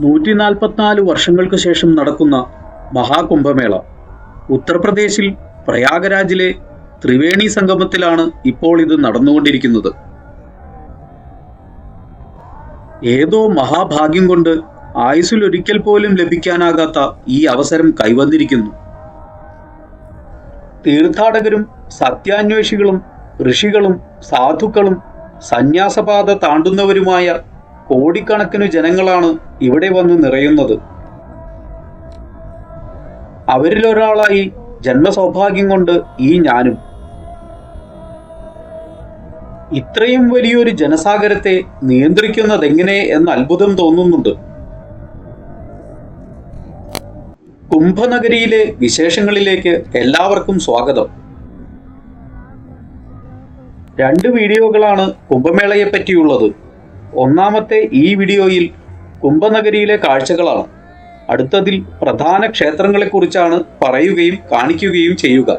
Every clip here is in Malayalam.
144 വർഷങ്ങൾക്ക് ശേഷം നടക്കുന്ന മഹാകുംഭമേള ഉത്തർപ്രദേശിൽ പ്രയാഗരാജിലെ ത്രിവേണി സംഗമത്തിലാണ് ഇപ്പോൾ ഇത് നടന്നുകൊണ്ടിരിക്കുന്നത്. ഏതോ മഹാഭാഗ്യം കൊണ്ട് ആയുസ്സിലൊരിക്കൽ പോലും ലഭിക്കാനാകാത്ത ഈ അവസരം കൈവന്നിരിക്കുന്നു. തീർത്ഥാടകരും സത്യാന്വേഷികളും ഋഷികളും സാധുക്കളും സന്യാസപാത താണ്ടുന്നവരുമായ കോടിക്കണക്കിന് ജനങ്ങളാണ് ഇവിടെ വന്ന് നിറയുന്നത്. അവരിലൊരാളായി ജന്മസൗഭാഗ്യം കൊണ്ട് ഈ ഞാനും. ഇത്രയും വലിയൊരു ജനസാഗരത്തെ നിയന്ത്രിക്കുന്നതെങ്ങനെ എന്ന് അത്ഭുതം തോന്നുന്നുണ്ട്. കുംഭനഗരിയിലെ വിശേഷങ്ങളിലേക്ക് എല്ലാവർക്കും സ്വാഗതം. 2 വീഡിയോകളാണ് കുംഭമേളയെ പറ്റിയുള്ളത്. ഒന്നാമത്തെ ഈ വീഡിയോയിൽ കുംഭനഗരിയിലെ കാഴ്ചകളാണ്. അടുത്തതിൽ പ്രധാന ക്ഷേത്രങ്ങളെക്കുറിച്ചാണ് പറയുകയും കാണിക്കുകയും ചെയ്യുക.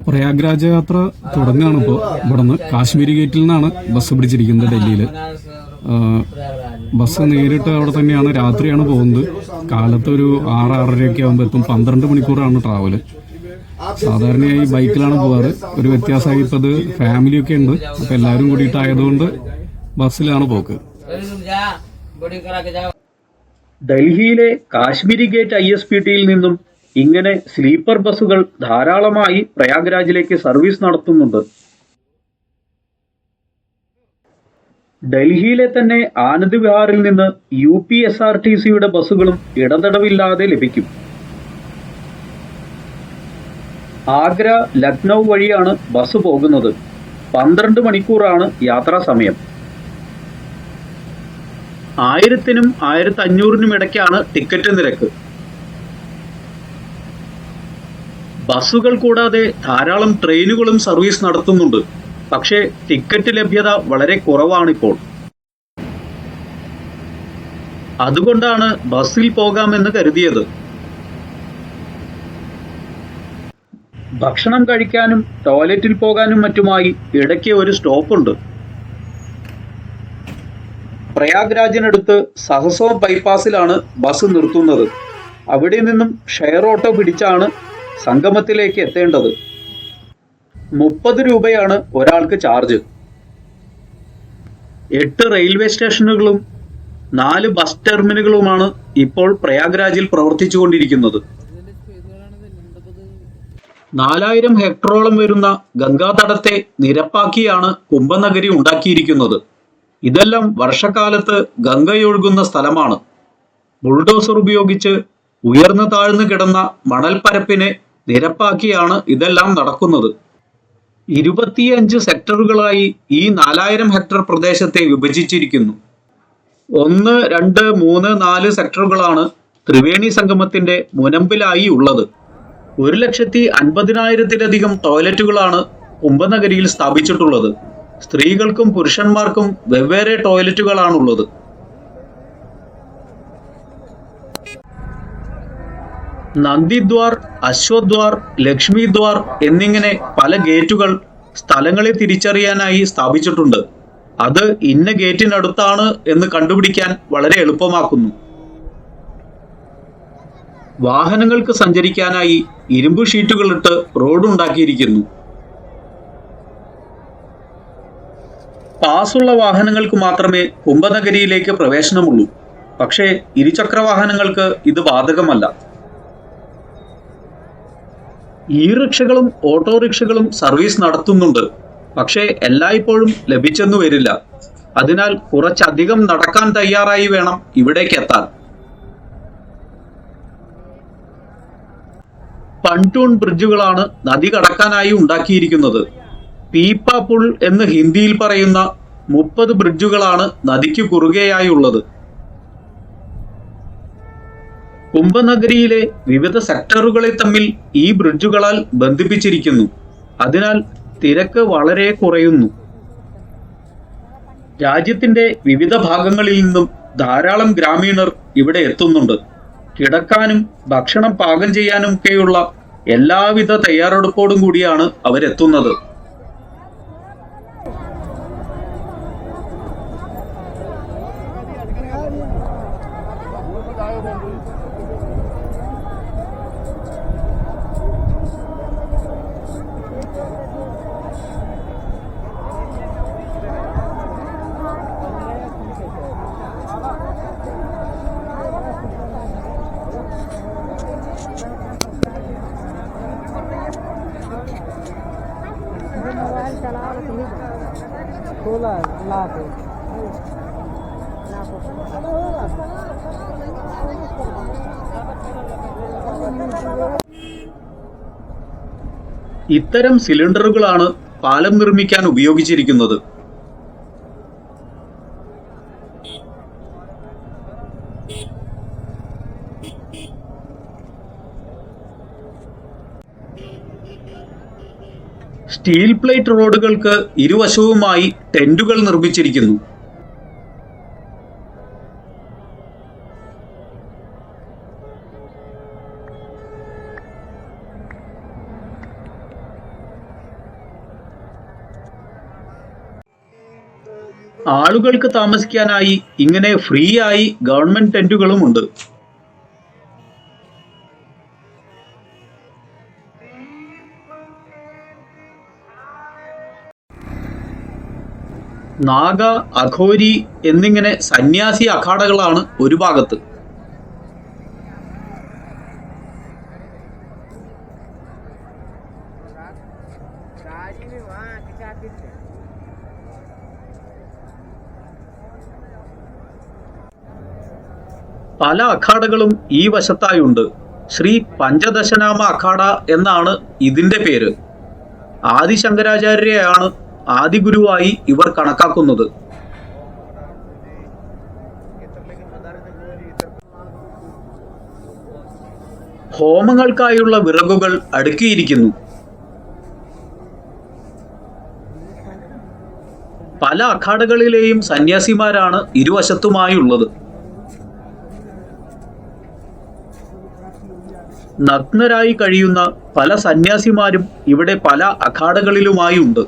പ്രയാഗ്രാജ് യാത്ര തുടങ്ങുകയാണ്. ഇപ്പോൾ ഇവിടുന്ന് കാശ്മീരി ഗേറ്റിൽ നിന്നാണ് ബസ് പിടിച്ചിരിക്കുന്നത്. ഡൽഹിയിൽ ബസ് നേരിട്ട് അവിടെ തന്നെയാണ്. രാത്രിയാണ് പോകുന്നത്. കാലത്ത് ഒരു 6-6:30 ആകുമ്പോൾ എത്തും. 12 മണിക്കൂറാണ് ട്രാവല്. സാധാരണയായി ബൈക്കിലാണ് പോകാറ്. ഒരു വ്യത്യാസമായി ഇപ്പോൾ ഇത് ഫാമിലിയൊക്കെ ഉണ്ട്. അപ്പം എല്ലാവരും കൂടിയിട്ടായതുകൊണ്ട് ബസ്സിലാണ് പോക്ക്. ഡൽഹിയിലെ കാശ്മീരി ഗേറ്റ് ISPTയിൽ നിന്നും ഇങ്ങനെ സ്ലീപ്പർ ബസ്സുകൾ ധാരാളമായി പ്രയാഗ്രാജിലേക്ക് സർവീസ് നടത്തുന്നുണ്ട്. ഡൽഹിയിലെ തന്നെ ആനന്ദ് വിഹാറിൽ നിന്ന് UP SRTCയുടെ ബസ്സുകളും ഇടതടവില്ലാതെ ലഭിക്കും. ആഗ്ര ലക്നൗ വഴിയാണ് ബസ് പോകുന്നത്. 12 മണിക്കൂറാണ് യാത്രാ സമയം. 1000-നും 1500-നും ഇടയ്ക്കാണ് ടിക്കറ്റ് നിരക്ക്. ബസ്സുകൾ കൂടാതെ ധാരാളം ട്രെയിനുകളും സർവീസ് നടത്തുന്നുണ്ട്. പക്ഷേ ടിക്കറ്റ് ലഭ്യത വളരെ കുറവാണിപ്പോൾ. അതുകൊണ്ടാണ് ബസ്സിൽ പോകാമെന്ന് കരുതിയത്. ഭക്ഷണം കഴിക്കാനും ടോയ്ലറ്റിൽ പോകാനും മറ്റുമായി ഇടയ്ക്ക് ഒരു സ്റ്റോപ്പുണ്ട്. പ്രയാഗ്രാജിനടുത്ത് സഹസോ ബൈപ്പാസിലാണ് ബസ് നിർത്തുന്നത്. അവിടെ നിന്നും ഷെയർ ഓട്ടോ പിടിച്ചാണ് സംഗമത്തിലേക്ക് എത്തേണ്ടത്. 30 രൂപയാണ് ഒരാൾക്ക് ചാർജ്. 8 റെയിൽവേ സ്റ്റേഷനുകളും 4 ബസ് ടെർമിനലുകളുമാണ് ഇപ്പോൾ പ്രയാഗ്രാജിൽ പ്രവർത്തിച്ചുകൊണ്ടിരിക്കുന്നത്. 4000 ഹെക്ടറോളം വരുന്ന ഗംഗാതടത്തെ നിരപ്പാക്കിയാണ് കുംഭനഗരി ഉണ്ടാക്കിയിരിക്കുന്നത്. ഇതെല്ലാം വർഷക്കാലത്ത് ഗംഗയൊഴുകുന്ന സ്ഥലമാണ്. ബുൾഡോസർ ഉപയോഗിച്ച് ഉയർന്നു താഴ്ന്നു കിടന്ന മണൽപ്പരപ്പിനെ നിരപ്പാക്കിയാണ് ഇതെല്ലാം നടക്കുന്നത്. 25 സെക്ടറുകളായി ഈ 4000 ഹെക്ടർ പ്രദേശത്തെ വിഭജിച്ചിരിക്കുന്നു. 1, 2, 3, 4 സെക്ടറുകളാണ് ത്രിവേണി സംഗമത്തിന്റെ മുനമ്പിലായി ഉള്ളത്. 1,50,000-ത്തിലധികം ടോയ്ലറ്റുകളാണ് കുംഭനഗരിയിൽ സ്ഥാപിച്ചിട്ടുള്ളത്. സ്ത്രീകൾക്കും പുരുഷന്മാർക്കും വെവ്വേറെ ടോയ്ലറ്റുകളാണുള്ളത്. നന്ദിദ്വാർ, അശ്വദ്വാർ, ലക്ഷ്മിദ്വാർ എന്നിങ്ങനെ പല ഗേറ്റുകൾ സ്ഥലങ്ങളെ തിരിച്ചറിയാനായി സ്ഥാപിച്ചിട്ടുണ്ട്. അത് ഇന്ന ഗേറ്റിനടുത്താണ് എന്ന് കണ്ടുപിടിക്കാൻ വളരെ എളുപ്പമാക്കുന്നു. വാഹനങ്ങൾക്ക് സഞ്ചരിക്കാനായി ഇരുമ്പ് ഷീറ്റുകളിട്ട് റോഡുണ്ടാക്കിയിരിക്കുന്നു. പാസുള്ള വാഹനങ്ങൾക്ക് മാത്രമേ കുംഭനഗരിയിലേക്ക് പ്രവേശനമുള്ളൂ. പക്ഷേ ഇരുചക്ര വാഹനങ്ങൾക്ക് ഇത് ബാധകമല്ല. റിക്ഷകളും ഓട്ടോറിക്ഷകളും സർവീസ് നടത്തുന്നുണ്ട്. പക്ഷേ എല്ലായ്പ്പോഴും ലഭിച്ചെന്നു വരില്ല. അതിനാൽ കുറച്ചധികം നടക്കാൻ തയ്യാറായി വേണം ഇവിടേക്ക് എത്താൻ. പൺടൂൺ ബ്രിഡ്ജുകളാണ് നദി കടക്കാനായി ഉണ്ടാക്കിയിരിക്കുന്നത്. പീപ്പ പുൾ എന്ന് ഹിന്ദിയിൽ പറയുന്ന 30 ബ്രിഡ്ജുകളാണ് നദിക്ക് കുറുകെയായുള്ളത്. കുംഭനഗരിയിലെ വിവിധ സെക്ടറുകളെ തമ്മിൽ ഈ ബ്രിഡ്ജുകളാൽ ബന്ധിപ്പിച്ചിരിക്കുന്നു. അതിനാൽ തിരക്ക് വളരെ കുറയുന്നു. രാജ്യത്തിന്റെ വിവിധ ഭാഗങ്ങളിൽ നിന്നും ധാരാളം ഗ്രാമീണർ ഇവിടെ എത്തുന്നുണ്ട്. കിടക്കാനും ഭക്ഷണം പാകം ചെയ്യാനുമൊക്കെയുള്ള എല്ലാവിധ തയ്യാറെടുപ്പോടും കൂടിയാണ് അവരെത്തുന്നത്. ഇത്തരം സിലിണ്ടറുകളാണ് പാലം നിർമ്മിക്കാൻ ഉപയോഗിച്ചിരിക്കുന്നത്. സ്റ്റീൽ പ്ലേറ്റ് റോഡുകൾക്ക് ഇരുവശവുമായി ടെന്റുകൾ നിർമ്മിച്ചിരിക്കുന്നു. ആളുകൾക്ക് താമസിക്കാനായി ഇങ്ങനെ ഫ്രീ ആയി ഗവൺമെന്റ് ടെന്റുകളും ഉണ്ട്. നാഗ, അഘോരി എന്നിങ്ങനെ സന്യാസി അഖാഡകളാണ് ഒരു ഭാഗത്ത്. പല അഖാഡകളും ഈ വശത്തായുണ്ട്. ശ്രീ പഞ്ചദശനാമ അഖാഡ എന്നാണ് ഇതിന്റെ പേര്. ആദിശങ്കരാചാര്യരെയാണ് ആദിഗുരുവായി ഇവർ കണക്കാക്കുന്നത്. ഹോമങ്ങൾക്കായുള്ള വിറകുകൾ അടുക്കിയിരിക്കുന്നു. പല അഖാഡകളിലെയും സന്യാസിമാരാണ് ഇരുവശത്തുമായുള്ളത്. നഗ്നരായി കഴിയുന്ന പല സന്യാസിമാരും ഇവിടെ പല അഖാഡകളിലുമായുണ്ട്.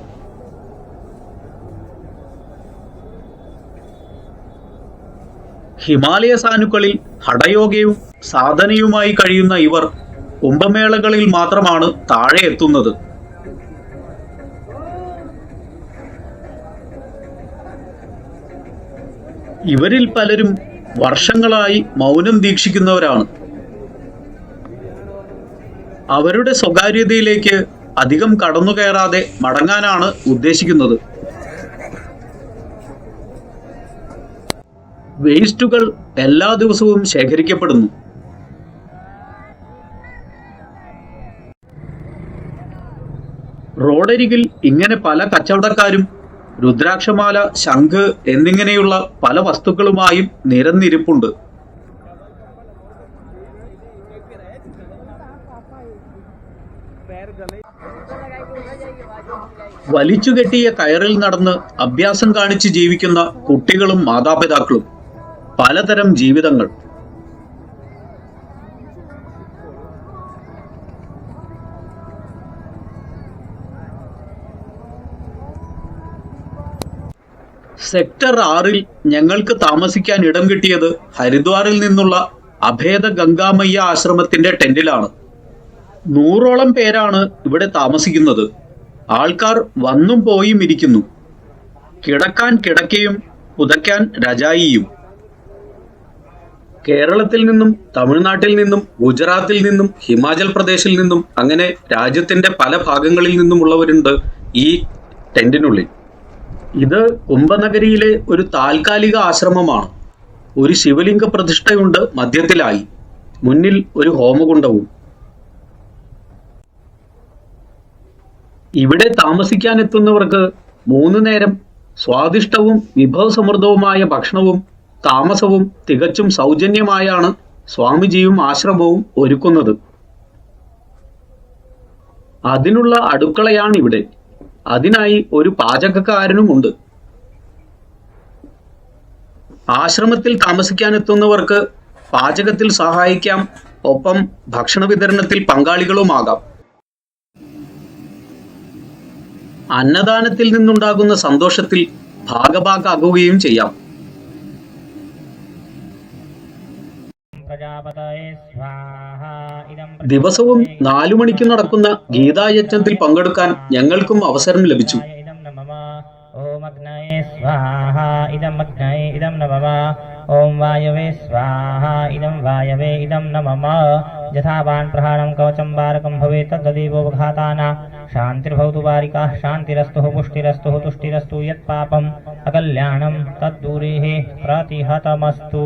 ഹിമാലയ സാനുക്കളിൽ ഹഠയോഗയും സാധനയുമായി കഴിയുന്ന ഇവർ കുംഭമേളകളിൽ മാത്രമാണ് താഴെ എത്തുന്നത്. ഇവരിൽ പലരും വർഷങ്ങളായി മൗനം ദീക്ഷിക്കുന്നവരാണ്. അവരുടെ സ്വകാര്യതയിലേക്ക് അധികം കടന്നു കയറാതെ മടങ്ങാനാണ് ഉദ്ദേശിക്കുന്നത്. വേസ്റ്റുകൾ എല്ലാ ദിവസവും ശേഖരിക്കപ്പെടുന്നു. റോഡരികിൽ ഇങ്ങനെ പല കച്ചവടക്കാരും രുദ്രാക്ഷമാല, ശംഖ് എന്നിങ്ങനെയുള്ള പല വസ്തുക്കളുമായും നിരന്നിരിപ്പുണ്ട്. വലിച്ചുകെട്ടിയ കയറിൽ നടന്ന് അഭ്യാസം കാണിച്ച് ജീവിക്കുന്ന കുട്ടികളും മാതാപിതാക്കളും. പലതരം ജീവിതങ്ങൾ. സെക്ടർ 6-ൽ ഞങ്ങൾക്ക് താമസിക്കാൻ ഇടം കിട്ടിയത് ഹരിദ്വാറിൽ നിന്നുള്ള അഭേദ ഗംഗാമയ്യ ആശ്രമത്തിന്റെ ടെന്റിലാണ്. 100ഓളം പേരാണ് ഇവിടെ താമസിക്കുന്നത്. ആൾക്കാർ വന്നും പോയും ഇരിക്കുന്നു. കിടക്കാൻ കിടക്കയും പുതയ്ക്കാൻ രജായിയും. കേരളത്തിൽ നിന്നും, തമിഴ്നാട്ടിൽ നിന്നും, ഗുജറാത്തിൽ നിന്നും, ഹിമാചൽ പ്രദേശിൽ നിന്നും, അങ്ങനെ രാജ്യത്തിന്റെ പല ഭാഗങ്ങളിൽ നിന്നുമുള്ളവരുണ്ട് ഈ ടെന്റിനുള്ളിൽ. ഇത് കുംഭനഗരിയിലെ ഒരു താൽക്കാലിക ആശ്രമമാണ്. ഒരു ശിവലിംഗ പ്രതിഷ്ഠയുണ്ട് മധ്യത്തിലായി. മുന്നിൽ ഒരു ഹോമകുണ്ഡവും. ഇവിടെ താമസിക്കാനെത്തുന്നവർക്ക് 3 നേരം സ്വാദിഷ്ടവും വിഭവസമൃദ്ധവുമായ ഭക്ഷണവും താമസവും തികച്ചും സൗജന്യമായാണ് സ്വാമിജിയും ആശ്രമവും ഒരുക്കുന്നത്. അതിനുള്ള അടുക്കളയാണിവിടെ. അതിനായി ഒരു പാചകക്കാരനുമുണ്ട്. ആശ്രമത്തിൽ താമസിക്കാനെത്തുന്നവർക്ക് പാചകത്തിൽ സഹായിക്കാം. ഒപ്പം ഭക്ഷണ വിതരണത്തിൽ പങ്കാളികളുമാകാം. അന്നദാനത്തിൽ നിന്നുണ്ടാകുന്ന സന്തോഷത്തിൽ ഭാഗഭാക്കാകുകയും ചെയ്യാം. ദിവസവും 4 മണിക്ക് നടക്കുന്ന ഗീതായജ്ഞത്തിൽ പങ്കെടുക്കാൻ ഞങ്ങൾക്കും അവസരം ലഭിച്ചു. ഓം അഗ്നയേ സ്വാഹ ഇദം അഗ്നയേ ഇദം നമഃ ഓം വായവേ സ്വാഹ ഇദം വായവേ ഇദം നമഃ യഥാവാൻ പ്രഹാരം കവചം ബാരകം ഭവേത് തദ്ദീവോപഘാതാന ശാന്തിർഭവതു വാരികാ ശാന്തിരസ്തു പുഷ്ടിരസ്തു തുഷ്ടിരസ്തു യത് പാപം അകല്യാണം തദ്ദൂരേഃ പ്രതിഹതമസ്തു.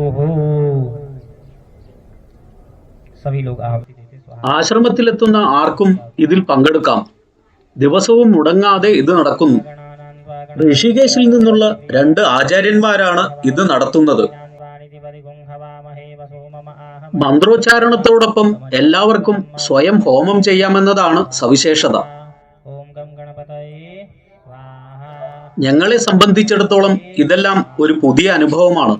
സഭി ലോഗ് ആശ്രമത്തിലെത്തുന്ന ആർക്കും ഇതിൽ പങ്കെടുക്കാം. ദിവസവും മുടങ്ങാതെ ഇത് നടക്കുന്നു. ഋഷികേശിൽ നിന്നുള്ള 2 ആചാര്യന്മാരാണ് ഇത് നടത്തുന്നത്. മന്ത്രോച്ചാരണത്തോടൊപ്പം എല്ലാവർക്കും സ്വയം ഹോമം ചെയ്യാമെന്നതാണ് സവിശേഷത. ഞങ്ങളെ സംബന്ധിച്ചിടത്തോളം ഇതെല്ലാം ഒരു പുതിയ അനുഭവമാണ്.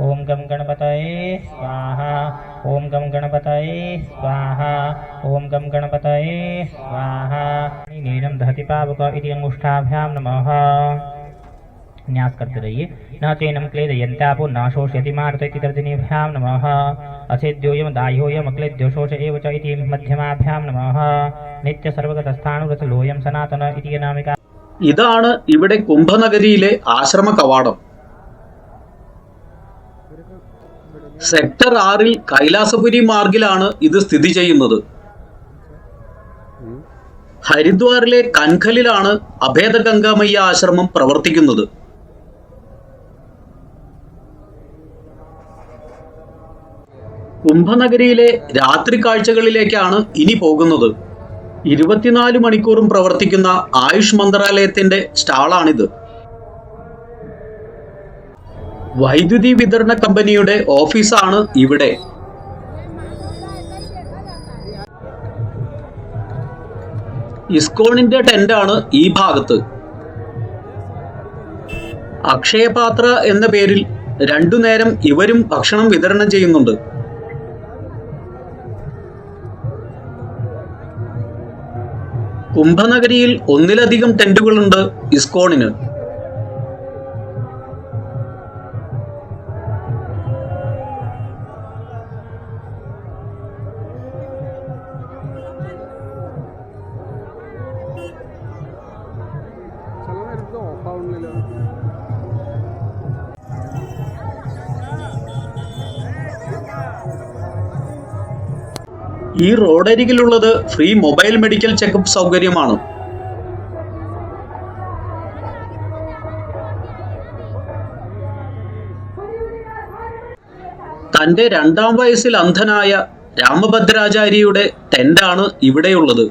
ഓം ഗം ഗണപതയേ സ്വാഹ ഓം ഗം ഗണപതയേ സ്വാഹ ഓം ഗം ഗണപതയേ സ്വാഹ. നീലം ദഹതി പാവക ഇതി अंगुष्ठाभ्याम नमः. न्यास करते रहिए. न चैनम क्लेदयन्तापो न शोषयति मारुत इति तर्जनीभ्याम नमः. अछेद्योयम दाह्योयम अक्लेद्यो शोष एव च इति मध्यमाभ्याम नमः. नित्य सर्वगतस्थाणुरसलोयम सनातन इति नामिका. ഇതാണ് ഇവിടെ കുംഭനഗരിയിലെ ആശ്രമ കവാടം. സെക്ടർ 6 കൈലാസപുരി മാർഗിലാണ് ഇത് സ്ഥിതി ചെയ്യുന്നത്. ഹരിദ്വാറിലെ കൻഖലിലാണ് അഭേദഗംഗാമയ്യ ആശ്രമം പ്രവർത്തിക്കുന്നത്. കുംഭനഗരിയിലെ രാത്രി കാഴ്ചകളിലേക്കാണ് ഇനി പോകുന്നത്. 24 മണിക്കൂറും പ്രവർത്തിക്കുന്ന ആയുഷ് മന്ത്രാലയത്തിന്റെ സ്റ്റാളാണിത്. വൈദ്യുതി വിതരണ കമ്പനിയുടെ ഓഫീസാണ് ഇവിടെ. ഇസ്കോണിന്റെ ടെന്റാണ് ഈ ഭാഗത്ത്. അക്ഷയപാത്ര എന്ന പേരിൽ 2 നേരം ഇവരും ഭക്ഷണം വിതരണം ചെയ്യുന്നുണ്ട്. കുംഭനഗരിയിൽ 1-ലധികം ടെന്റുകളുണ്ട് ഇസ്കോണിന്. ഈ റോഡരികിലുള്ളത് ഫ്രീ മൊബൈൽ മെഡിക്കൽ ചെക്കപ്പ് സൗകര്യമാണ്. തന്റെ 2ാം വയസ്സിൽ അന്ധനായ രാമഭദ്രാചാര്യയുടെ ടെന്റാണ് ഇവിടെയുള്ളത്.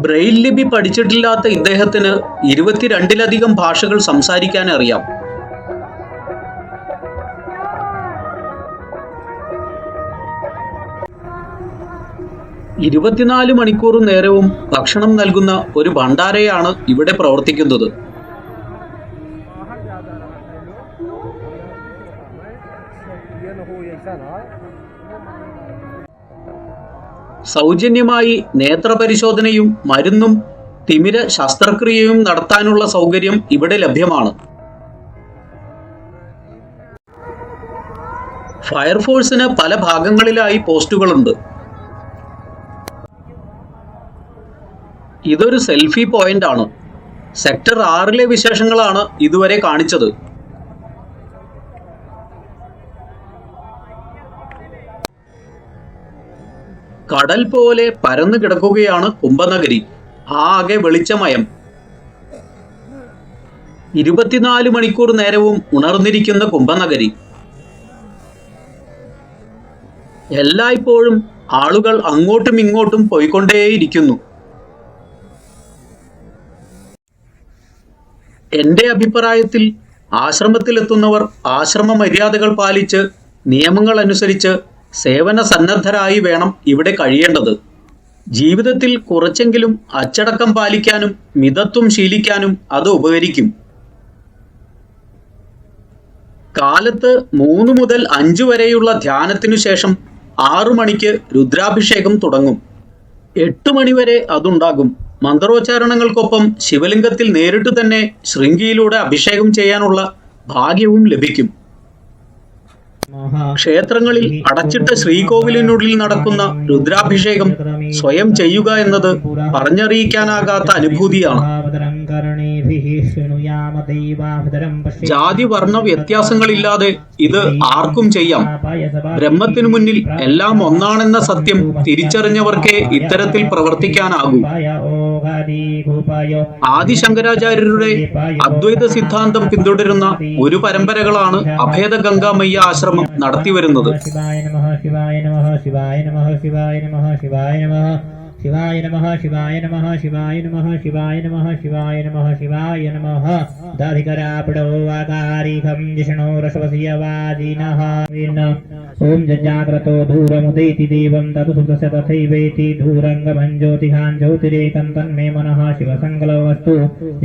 ബ്രെയിൽ ലിപി പഠിച്ചിട്ടില്ലാത്ത ഇദ്ദേഹത്തിന് 22-ലധികം ഭാഷകൾ സംസാരിക്കാൻ അറിയാം. ഇരുപത്തിനാല് മണിക്കൂർ നേരവും ഭക്ഷണം നൽകുന്ന ഒരു ഭണ്ഡാരയാണ് ഇവിടെ പ്രവർത്തിക്കുന്നത്. സൗജന്യമായി നേത്രപരിശോധനയും മരുന്നും തിമിര ശസ്ത്രക്രിയയും നടത്താനുള്ള സൗകര്യം ഇവിടെ ലഭ്യമാണ്. ഫയർഫോഴ്സിന് പല ഭാഗങ്ങളിലായി പോസ്റ്റുകളുണ്ട്. ഇതൊരു സെൽഫി പോയിന്റ് ആണ്. സെക്ടർ 6-ലെ വിശേഷങ്ങളാണ് ഇതുവരെ കാണിച്ചത്. കടൽ പോലെ പരന്നു കിടക്കുകയാണ് കുംഭനഗരി. ആകെ വെളിച്ചമയം. 24 മണിക്കൂർ നേരവും ഉണർന്നിരിക്കുന്ന കുംഭനഗരി. എല്ലായ്പ്പോഴും ആളുകൾ അങ്ങോട്ടും ഇങ്ങോട്ടും പോയിക്കൊണ്ടേയിരിക്കുന്നു. എൻ്റെ അഭിപ്രായത്തിൽ ആശ്രമത്തിലെത്തുന്നവർ ആശ്രമ മര്യാദകൾ പാലിച്ച് നിയമങ്ങൾ അനുസരിച്ച് സേവന സന്നദ്ധരായി വേണം ഇവിടെ കഴിയേണ്ടത്. ജീവിതത്തിൽ കുറച്ചെങ്കിലും അച്ചടക്കം പാലിക്കാനും മിതത്വം ശീലിക്കാനും അത് ഉപകരിക്കും. കാലത്ത് 3 മുതൽ 5 വരെയുള്ള ധ്യാനത്തിനു ശേഷം 6 മണിക്ക് രുദ്രാഭിഷേകം തുടങ്ങും. 8 മണിവരെ അതുണ്ടാകും. മന്ത്രോച്ചാരണങ്ങൾക്കൊപ്പം ശിവലിംഗത്തിൽ നേരിട്ട് തന്നെ ശൃംഗിയിലൂടെ അഭിഷേകം ചെയ്യാനുള്ള ഭാഗ്യവും ലഭിക്കും. ക്ഷേത്രങ്ങളിൽ അടച്ചിട്ട ശ്രീകോവിലിനുള്ളിൽ നടക്കുന്ന രുദ്രാഭിഷേകം സ്വയം ചെയ്യുക എന്നത് പറഞ്ഞറിയിക്കാനാകാത്ത അനുഭൂതിയാണ്. ജാതി വർണ്ണ വ്യത്യാസങ്ങളില്ലാതെ ഇത് ആർക്കും ചെയ്യാം. ബ്രഹ്മത്തിനു മുന്നിൽ എല്ലാം ഒന്നാണെന്ന സത്യം തിരിച്ചറിഞ്ഞവർക്കേ ഇത്തരത്തിൽ പ്രവർത്തിക്കാനാകൂ. ആദിശങ്കരാചാര്യരുടെ അദ്വൈത സിദ്ധാന്തം പിന്തുടരുന്ന ഒരു പരമ്പരകളാണ് അഭേദ ഗംഗാമയ്യ ആശ്രമം നടത്തിവരുന്നത്. ശിവായ നമഃ ശിവായ നമഃ ശിവായ നമഃ ശിവായ നമഃ ശിവായ നമഃ ശിവായ നമഃ ശിവായ നമഃ ശിവായ നമഃ ശിവായ നമഃ ശിവായ നമഃ ശിവായ നമഃ ദാധികരാപടോ ആകാരികം ജിഷ്ണോ രസവസിയവാദിനഃ ഓം ജജാഗ്രതോ ധൂരമുദൈതി ദേവം തതു സുതസ്യ തഥൈവേതി ധൂരംഗമം ജ്യോതിഹാൻ ജ്യോതിരേകം തന്മേ മനഃ ശിവസങ്കലവസ്തു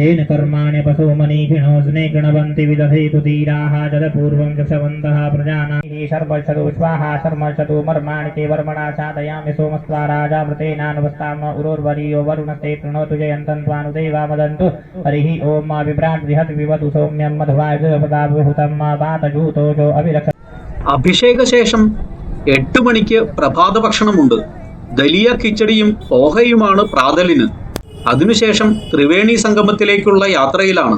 येन कर्माण्यपसो मनीषिणो स्ने गणवन्ति विदधेतु धीराः जलपूर्वं जक्षवन्तः प्रजानां शर्मर्षतु स्वाहा शर्मर्षतु मर्माणि ते वर्मणा चादयामि सोमस्त्वा राजामृतेनानुवस्ताम उरोर्वरीयो वरुणस्ते प्रणोतु जयन्तं त्वानुदेवा मदन्तु हरिः ओं मा विभ्राट् बृहत् विवतु सौम्यं मध्वायुपदाभूतं मा वातजूतोजो अभिरक्ष. അഭിഷേകശേഷം 8 മണിക്ക് പ്രഭാത ഭക്ഷണമുണ്ട്. ദലിയ കിച്ചടിയും പോഹയുമാണ് പ്രാതലിന്. അതിനുശേഷം ത്രിവേണി സംഗമത്തിലേക്കുള്ള യാത്രയിലാണ്.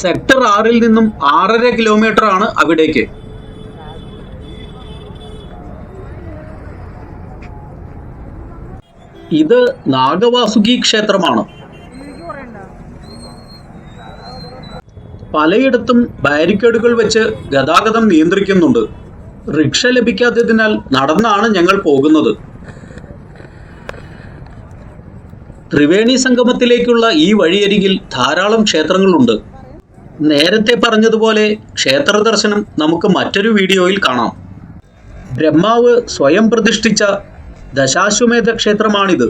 സെക്ടർ 6 നിന്നും 6.5 കിലോമീറ്റർ ആണ് അവിടേക്ക്. ഇത് നാഗവാസുകി ക്ഷേത്രമാണ്. പലയിടത്തും ബാരിക്കേഡുകൾ വെച്ച് ഗതാഗതം നിയന്ത്രിക്കുന്നുണ്ട്. റിക്ഷ ലഭിക്കാത്തതിനാൽ നടന്നാണ് ഞങ്ങൾ പോകുന്നത്. ത്രിവേണി സംഗമത്തിലേക്കുള്ള ഈ വഴിയരികിൽ ധാരാളം ക്ഷേത്രങ്ങളുണ്ട്. നേരത്തെ പറഞ്ഞതുപോലെ ക്ഷേത്ര ദർശനം നമുക്ക് മറ്റൊരു വീഡിയോയിൽ കാണാം. ബ്രഹ്മാവ് സ്വയം പ്രതിഷ്ഠിച്ച ദശാശ്വമേധ ക്ഷേത്രമാണിത്.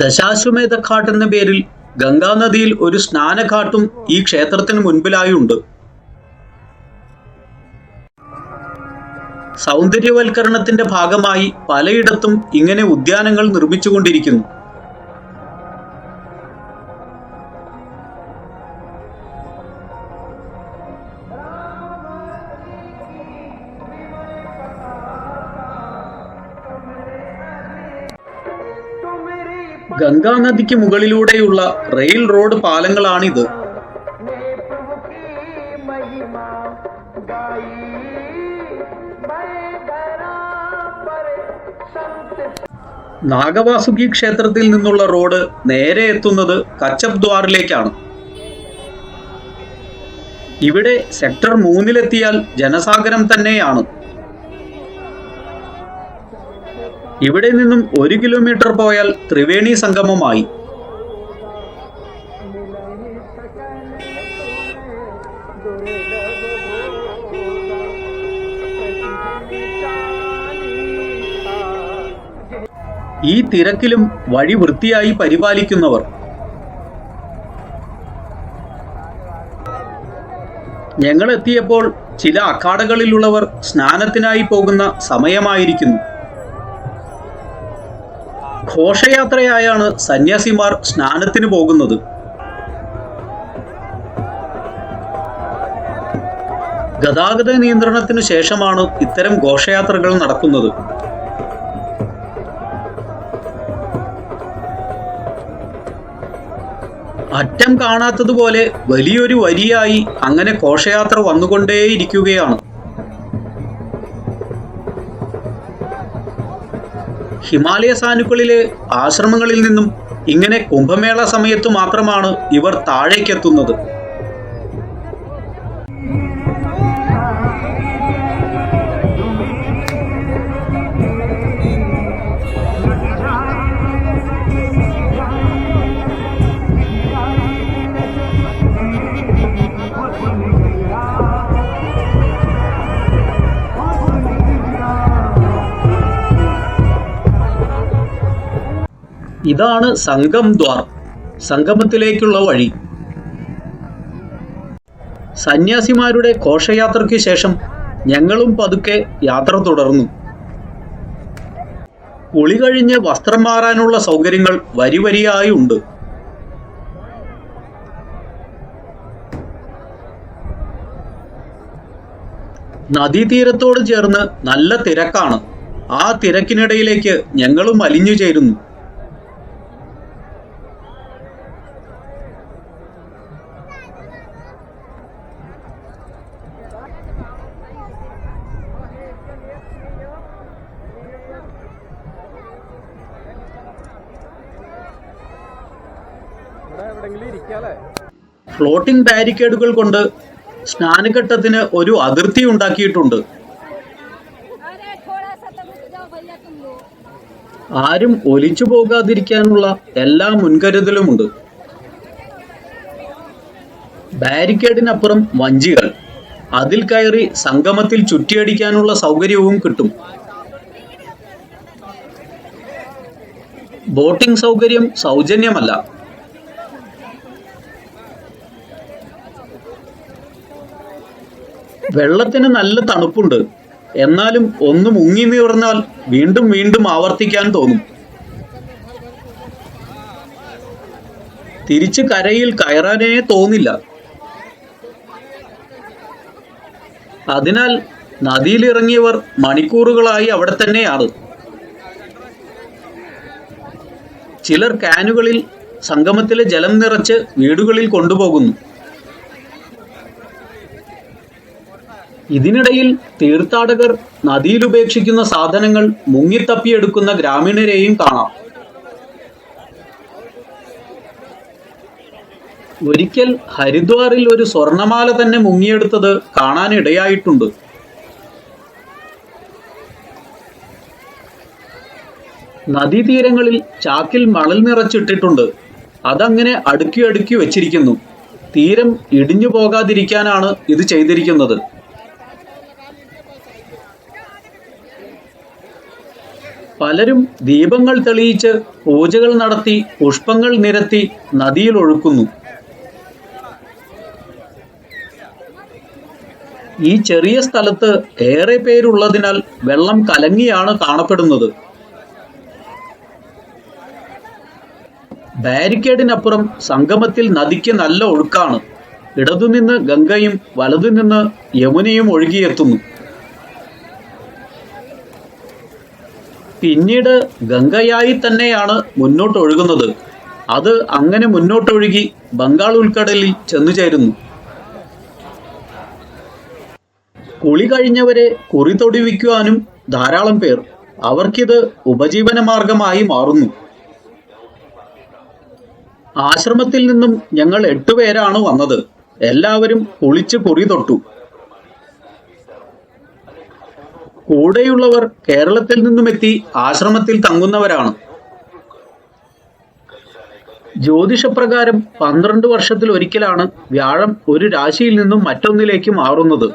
ദശാശ്വമേധ ഘാട്ട് എന്ന പേരിൽ ഗംഗാനദിയിൽ ഒരു സ്നാനഘാട്ടും ഈ ക്ഷേത്രത്തിന് മുൻപിലായുണ്ട്. സൗന്ദര്യവൽക്കരണത്തിന്റെ ഭാഗമായി പലയിടത്തും ഇങ്ങനെ ഉദ്യാനങ്ങൾ നിർമ്മിച്ചുകൊണ്ടിരിക്കുന്നു. ഗംഗാനദിക്ക് മുകളിലൂടെയുള്ള റെയിൽ റോഡ് പാലങ്ങളാണിത്. നാഗവാസുകി ക്ഷേത്രത്തിൽ നിന്നുള്ള റോഡ് നേരെ എത്തുന്നത് കച്ചപ് ദ്വാറിലേക്കാണ്. ഇവിടെ സെക്ടർ 3-ലെത്തിയാൽ ജനസാഗരം തന്നെയാണ്. ഇവിടെ നിന്നും 1 കിലോമീറ്റർ പോയാൽ ത്രിവേണി സംഗമമായി. ഈ തിരക്കിലും വഴി വൃത്തിയായി പരിപാലിക്കുന്നവർ. ഞങ്ങൾ എത്തിയപ്പോൾ ചില അഖാഡകളിലുള്ളവർ സ്നാനത്തിനായി പോകുന്ന സമയമായിരിക്കുന്നു. ഘോഷയാത്രയായാണ് സന്യാസിമാർ സ്നാനത്തിന് പോകുന്നത്. ഗതാഗത നിയന്ത്രണത്തിനു ശേഷമാണ് ഇത്തരം ഘോഷയാത്രകൾ നടക്കുന്നത്. അറ്റം കാണാത്തതുപോലെ വലിയൊരു വരിയായി അങ്ങനെ ഘോഷയാത്ര വന്നുകൊണ്ടേയിരിക്കുകയാണ്. ഹിമാലയ സാനുക്കളിലെ ആശ്രമങ്ങളിൽ നിന്നും ഇങ്ങനെ കുംഭമേള സമയത്തു മാത്രമാണ് ഇവർ താഴേക്കെത്തുന്നത്. ഇതാണ് സംഗം ദ്വാർ. സംഗമത്തിലേക്കുള്ള വഴി. സന്യാസിമാരുടെ ഘോഷയാത്രയ്ക്ക് ശേഷം ഞങ്ങളും പതുക്കെ യാത്ര തുടർന്നു. കുളി കഴിഞ്ഞ് വസ്ത്രം മാറാനുള്ള സൗകര്യങ്ങൾ വരിവരിയായി ഉണ്ട്. നദീതീരത്തോട് ചേർന്ന് നല്ല തിരക്കാണ്. ആ തിരക്കിനിടയിലേക്ക് ഞങ്ങളും അലിഞ്ഞു ചേരുന്നു. ഫ്ലോട്ടിംഗ് ബാരിക്കേഡുകൾ കൊണ്ട് സ്നാനഘട്ടത്തിന് ഒരു അതിർത്തി ഉണ്ടാക്കിയിട്ടുണ്ട്. ആരും ഒലിച്ചു പോകാതിരിക്കാനുള്ള എല്ലാ മുൻകരുതലുമുണ്ട്. ബാരിക്കേഡിനപ്പുറം വഞ്ചികൾ, അതിൽ കയറി സംഗമത്തിൽ ചുറ്റിയടിക്കാനുള്ള സൗകര്യവും കിട്ടും. ബോട്ടിംഗ് സൗകര്യം സൗജന്യമല്ല. വെള്ളത്തിന് നല്ല തണുപ്പുണ്ട്. എന്നാലും ഒന്ന് മുങ്ങി നിവർന്നാൽ വീണ്ടും വീണ്ടും ആവർത്തിക്കാൻ തോന്നും. തിരിച്ച് കരയിൽ കയറാനേ തോന്നില്ല. അതിനാൽ നദിയിലിറങ്ങിയവർ മണിക്കൂറുകളായി അവിടെ തന്നെയാണ്. ചിലർ കാനുകളിൽ സംഗമത്തിലെ ജലം നിറച്ച് വീടുകളിൽ കൊണ്ടുപോകുന്നു. ഇതിനിടയിൽ തീർത്ഥാടകർ നദിയിലുപേക്ഷിക്കുന്ന സാധനങ്ങൾ മുങ്ങിത്തപ്പിയെടുക്കുന്ന ഗ്രാമീണരെയും കാണാം. ഒരിക്കൽ ഹരിദ്വാറിൽ ഒരു സ്വർണമാല തന്നെ മുങ്ങിയെടുത്തത് കാണാനിടയായിട്ടുണ്ട്. നദീതീരങ്ങളിൽ ചാക്കിൽ മണൽ നിറച്ചിട്ടിട്ടുണ്ട്. അതങ്ങനെ അടുക്കി അടുക്കി വെച്ചിരിക്കുന്നു. തീരം ഇടിഞ്ഞു പോകാതിരിക്കാനാണ് ഇത് ചെയ്തിരിക്കുന്നത്. പലരും ദീപങ്ങൾ തെളിയിച്ച് പൂജകൾ നടത്തി പുഷ്പങ്ങൾ നിരത്തി നദിയിൽ ഒഴുക്കുന്നു. ഈ ചെറിയ സ്ഥലത്ത് ഏറെ പേരുള്ളതിനാൽ വെള്ളം കലങ്ങിയാണ് കാണപ്പെടുന്നത്. ബാരിക്കേഡിനപ്പുറം സംഗമത്തിൽ നദിക്ക് നല്ല ഒഴുക്കാണ്. ഇടതുനിന്ന് ഗംഗയും വലതുനിന്ന് യമുനയും ഒഴുകിയെത്തുന്നു. പിന്നീട് ഗംഗയായി തന്നെയാണ് മുന്നോട്ടൊഴുകുന്നത്. അത് അങ്ങനെ മുന്നോട്ടൊഴുകി ബംഗാൾ ഉൾക്കടലിൽ ചെന്നു ചേരുന്നു. കുളി കഴിഞ്ഞവരെ കുറി തൊടുവിക്കുവാനും ധാരാളം പേർ. അവർക്കിത് ഉപജീവന മാർഗമായി മാറുന്നു. ആശ്രമത്തിൽ നിന്നും ഞങ്ങൾ 8 പേരാണ് വന്നത്. എല്ലാവരും കുളിച്ച് കുറി തൊട്ടു. കൂടെയുള്ളവർ കേരളത്തിൽ നിന്നുമെത്തി ആശ്രമത്തിൽ തങ്ങുന്നവരാണ്. ജ്യോതിഷപ്രകാരം 12 വർഷത്തിൽ ഒരിക്കലാണ് വ്യാഴം ഒരു രാശിയിൽ നിന്നും മറ്റൊന്നിലേക്ക് മാറുന്നത്.